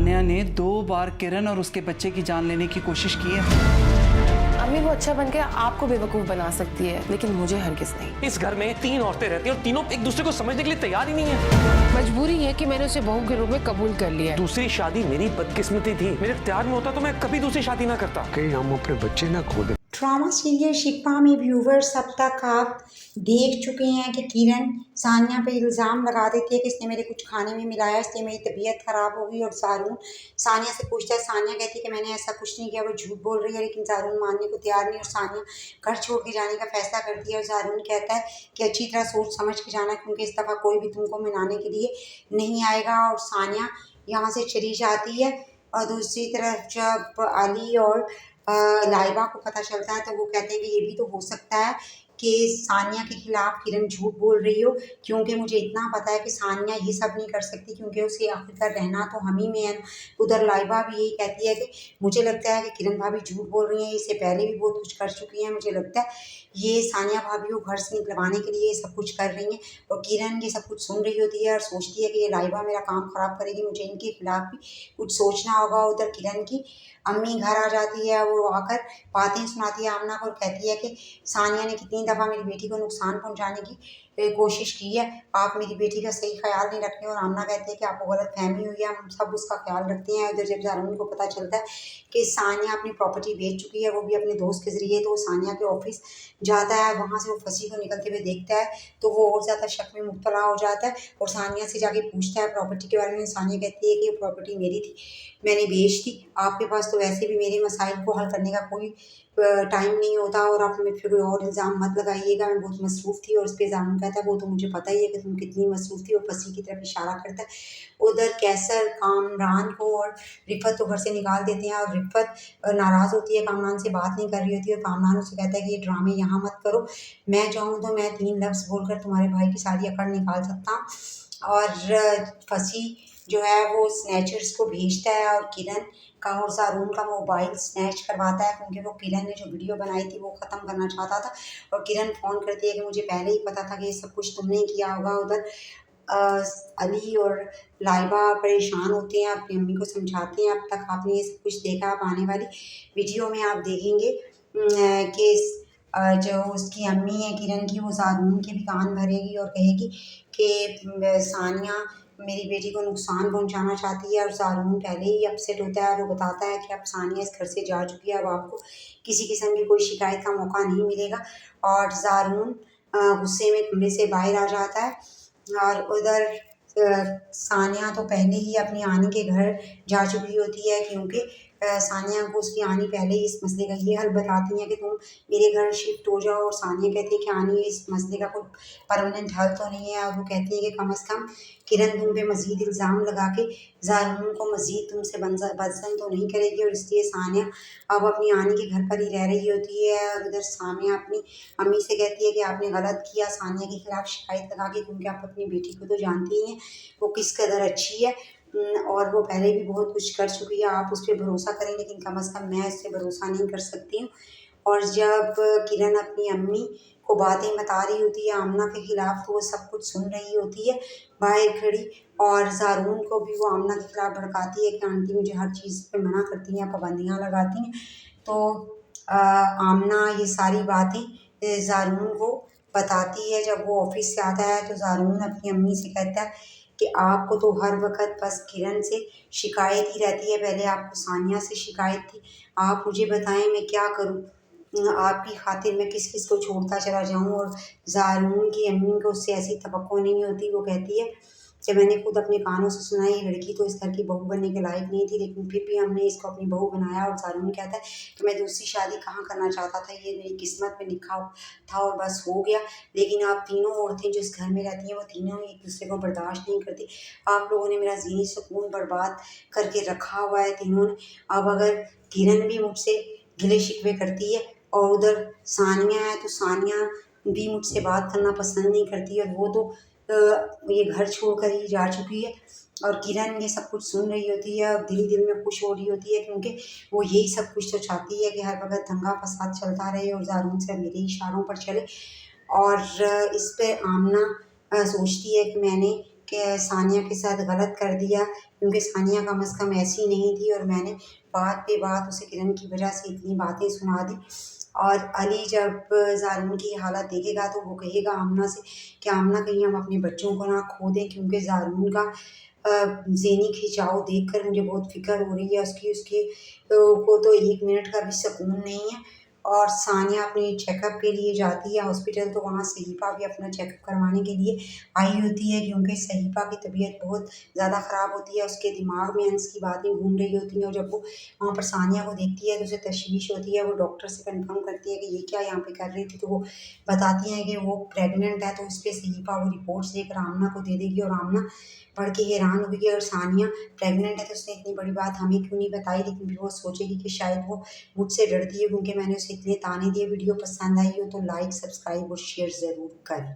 सानिया ने 2 बार किरण और उसके बच्चे की जान लेने की कोशिश की है। अम्मी वो अच्छा बन के आपको बेवकूफ बना सकती है, लेकिन मुझे हरगिज नहीं। इस घर में 3 औरतें रहती हैं और तीनों एक दूसरे को समझने के लिए तैयार ही नहीं है। मजबूरी है कि मैंने उसे बहू के रूप में कबूल कर लिया। दूसरी शादी मेरी बदकिस्मती थी। मेरे इख्तियार में होता तो मैं कभी दूसरी शादी ना करता। कहीं हम अपने बच्चे ना खो दें। ड्रामा सीरियल शिप्पा में व्यूवर्स अब तक आप देख चुके हैं कि किरण सानिया पे इल्ज़ाम लगा देती है कि इसने मेरे कुछ खाने में मिलाया, इसलिए मेरी तबीयत ख़राब हो गई। और ज़ारून सानिया से पूछता है, सानिया कहती है कि मैंने ऐसा कुछ नहीं किया, वो झूठ बोल रही है। लेकिन ज़ारून मानने को तैयार नहीं और सानिया घर छोड़ के जाने का फ़ैसला करती है। और ज़ारून कहता है कि अच्छी तरह सोच समझ के जाना, क्योंकि इस दफ़ा कोई भी तुमको मनाने के लिए नहीं आएगा। और सानिया यहाँ से चली जाती है। और दूसरी तरफ जब अली और लाइबा को पता चलता है तो वो कहते हैं कि ये भी तो हो सकता है कि सानिया के खिलाफ किरण झूठ बोल रही हो, क्योंकि मुझे इतना पता है कि सानिया ये सब नहीं कर सकती, क्योंकि उसे आखिरकार रहना तो हम ही में है। उधर लाइबा भी यही कहती है कि मुझे लगता है कि किरण भाभी झूठ बोल रही हैं, इससे पहले भी बहुत कुछ कर चुकी हैं, मुझे लगता है ये सानिया भाभी को घर से निकलवाने के लिए ये सब कुछ कर रही हैं। और किरण ये सब कुछ सुन रही होती है और सोचती है कि ये लाइबा मेरा काम ख़राब करेगी, मुझे इनके खिलाफ भी कुछ सोचना होगा। उधर किरण की अम्मी घर आ जाती है, वो आकर बातें सुनाती है आमना को और कहती है कि सानिया ने कितनी दफ़ा मेरी बेटी को नुकसान पहुंचाने की कोशिश की है, आप मेरी बेटी का सही ख्याल नहीं रखते। और आमना कहती है कि आपको गलत फहमी हुई है, हम सब उसका ख्याल रखते हैं। उधर जब ज़ारून को पता चलता है कि सानिया अपनी प्रॉपर्टी बेच चुकी है, वो भी अपने दोस्त के ज़रिए, तो वो सानिया के ऑफिस जाता है। वहाँ से वो फंसी को निकलते हुए देखता है तो वो और ज़्यादा शक में मुब्तला हो जाता है और सानिया से जाके पूछता है प्रॉपर्टी के बारे में। सानिया कहती है कि ये प्रॉपर्टी मेरी थी, मैंने बेच दी, आपके पास तो वैसे भी मेरे मसाइल को हल करने का कोई टाइम नहीं होता और आप मुझ पर कोई और इल्ज़ाम मत लगाइएगा, मैं बहुत मसरूफ़ थी। और उस पर ज़ारून कहता है वो तो मुझे पता ही है कि तुम कितनी मसरूफ़ थी, और फंसी की तरफ इशारा करता है। उधर कैसर कामरान को और रिफ़त को घर से निकाल देते हैं और रिफ़त नाराज़ होती है, कामरान से बात नहीं कर रही होती है। और कामरान उससे कहता है कि ये ड्रामे यहाँ मत करो, मैं चाहूँ तो मैं 3 लफ्ज़ बोलकर तुम्हारे भाई की सारी अकड़ निकाल सकता हूँ। और फंसी जो है वो स्नैचर्स को भेजता है और किरण का और ज़ारून का मोबाइल स्नैच करवाता है, क्योंकि वो किरण ने जो वीडियो बनाई थी वो ख़त्म करना चाहता था। और किरण फ़ोन करती है कि मुझे पहले ही पता था कि ये सब कुछ तुमने ही किया होगा। उधर अली और लाइबा परेशान होते हैं, अपनी अम्मी को समझाते हैं अब तक आपने ये सब कुछ देखा, अब आने वाली वीडियो में आप देखेंगे कि जो उसकी अम्मी है किरण की, वो ज़ारून के भी कान भरेगी और कहेगी कि सानिया मेरी बेटी को नुकसान पहुंचाना चाहती है। और ज़ारून पहले ही अपसेट होता है और वो बताता है कि अब सानिया इस घर से जा चुकी है, अब आपको किसी किस्म की कोई शिकायत का मौका नहीं मिलेगा। और ज़ारून गुस्से में कमरे से बाहर आ जाता है। और उधर सानिया तो पहले ही अपनी आनी के घर जा चुकी होती है, क्योंकि सानिया को उसकी आनी पहले ही इस मसले का ये हल बताती हैं कि तुम मेरे घर शिफ्ट हो जाओ। और सानिया कहती है कि आनी इस मसले का कोई परमानेंट हल तो नहीं है। और वो कहती है कि कम से कम किरण तुम पे मज़ीद इल्ज़ाम लगा के ज़ारून को मज़ीद तुमसे बदजन तो नहीं करेगी। और इसलिए सानिया अब अपनी आनी के घर पर ही रह रही होती है। और उधर सानिया अपनी अम्मी से कहती है कि आपने गलत किया सानिया के खिलाफ शिकायत लगा के, क्योंकि आप अपनी बेटी को तो जानती ही हैं वो किस कदर अच्छी है और वो पहले भी बहुत कुछ कर चुकी है, आप उस पर भरोसा करें, लेकिन कम से कम मैं इस पर भरोसा नहीं कर सकती हूँ। और जब किरण अपनी अम्मी को बातें बता रही होती है आमना के खिलाफ, तो वो सब कुछ सुन रही होती है बाहर खड़ी। और ज़ारून को भी वो आमना के खिलाफ भड़काती है कि आंटी मुझे हर चीज़ पे मना करती हैं, पाबंदियाँ लगाती हैं। तो आमना ये सारी बातें ज़ारून को बताती है। जब वो ऑफिस से आता है तो ज़ारून अपनी अम्मी से कहता है कि आपको तो हर वक्त बस किरण से शिकायत ही रहती है, पहले आपको सानिया से शिकायत थी, आप मुझे बताएं मैं क्या करूं, आपकी खातिर मैं किस किस को छोड़ता चला जाऊं। और ज़ारून की अम्मी को उससे ऐसी तवक्को नहीं होती, वो कहती है कि मैंने खुद अपने कानों से सुना ये लड़की तो इस घर की बहू बनने के लायक नहीं थी, लेकिन फिर भी हमने इसको अपनी बहू बनाया। और ज़ारून कहता है कि मैं दूसरी शादी कहाँ करना चाहता था, ये मेरी किस्मत में लिखा था और बस हो गया। लेकिन आप तीनों औरतें जो इस घर में रहती हैं वो तीनों एक दूसरे को बर्दाश्त नहीं करती, आप लोगों ने मेरा ज़हनी सुकून बर्बाद करके रखा हुआ है तीनों ने। अब अगर किरण भी मुझसे गिले शिकवे करती है और उधर सानिया है तो सानिया भी मुझसे बात करना पसंद नहीं करती, और वो तो ये घर छोड़कर ही जा चुकी है। और किरण ये सब कुछ सुन रही होती है और दिल में खुश हो रही होती है, क्योंकि वो यही सब कुछ तो चाहती है कि हर वक्त दंगा फसाद चलता रहे और ज़ारून से मेरे इशारों पर चले। और इस पे आमना सोचती है कि मैंने कि सानिया के साथ गलत कर दिया, क्योंकि सानिया कम से कम ऐसी नहीं थी। और मैंने बात पे बात उसे किरण की वजह से इतनी बातें सुना दी। और अली जब ज़ारून की हालत देखेगा तो वो कहेगा आमना से कि आमना कहीं हम अपने बच्चों को ना खो दें, क्योंकि ज़ारून का ज़हनी खिंचाव देखकर मुझे बहुत फ़िक्र हो रही है उसकी। उसके को तो 1 मिनट का भी सुकून नहीं है। और सानिया अपने चेकअप के लिए जाती है हॉस्पिटल, तो वहाँ सहीफ़ा भी अपना चेकअप करवाने के लिए आई होती है, क्योंकि सहीफ़ा की तबीयत बहुत ज़्यादा ख़राब होती है। उसके दिमाग में अंस की बातें घूम रही होती हैं, और जब वो वहाँ पर सानिया को देखती है तो उसे तशवीश होती है। वो डॉक्टर से कंफर्म करती है कि ये क्या यहाँ पे कर रही थी, तो वो बताती हैं कि वो प्रेग्नेंट है। तो उस पर सहीफ़ा वो रिपोर्ट्स देकर आमना को दे देगी, और आमना पढ़ के हैरान होगी कि अगर सानिया प्रेग्नेंट है तो उसने इतनी बड़ी बात हमें क्यों नहीं बताई। लेकिन फिर वो सोचेगी कि शायद वो मुझसे डरती है, क्योंकि मैंने उसे इतने ताने दिए। वीडियो पसंद आई हो तो लाइक, सब्सक्राइब और शेयर ज़रूर करें।